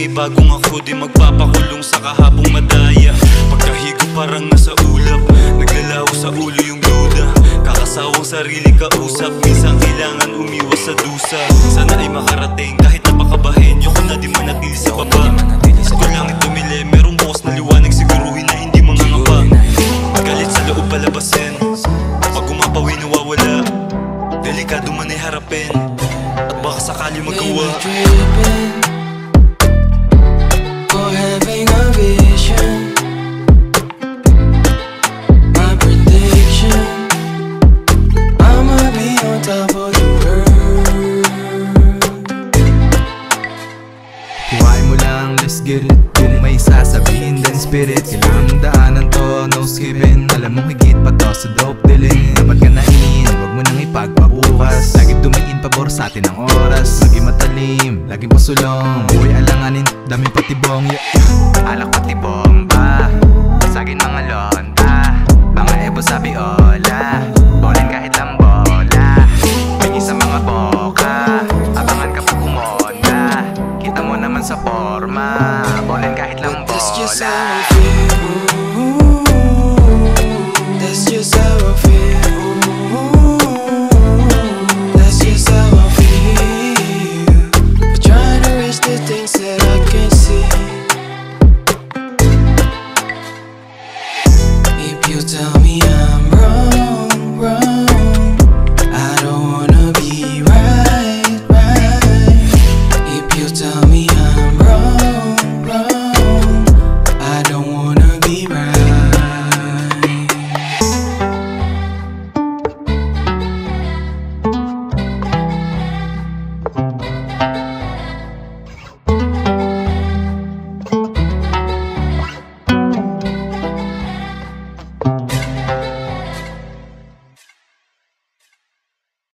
panibagong ako, di magpapakulong sa kahabong madaya. Pagkahigo parang nasa ulap, naglalaho sa ulo yung duda. Kakasawang sarili kausap, minsan kailangan umiwas sa dusa. Sana ay makarating kahit napakabahin, yoko na di manatili sa baba. At kung langit dumili, merong bukas na liwanag, siguruhin na hindi mangangapa. Galit sa loob palabasin, pag umapawi nawawala. Delikado man ay harapin, at baka sakali magawa. For having a vision, my prediction, I'ma be on top of the world. Kuhain mo lang, let's get it. Kung may sasabihin, then spirit. Kailangan mong daanan to, no skipping. Alam mong higit pa to sa dope dealing. Dapat ka nain, huwag mo nang ipagpabukas. Lagi tumiin pabor sa atin ang oras. Lagi matalim, lagi pasulong. Buhay alanganin, dami patibong. Alak pati bomba, basagin mga lonta. Mga ebo sa biola, bolin kahit lang bola. Pingin sa mga boka, abangan kapag kumonda. Kita mo naman sa forma, bolin kahit lang bola. That's just how I feel. That's just how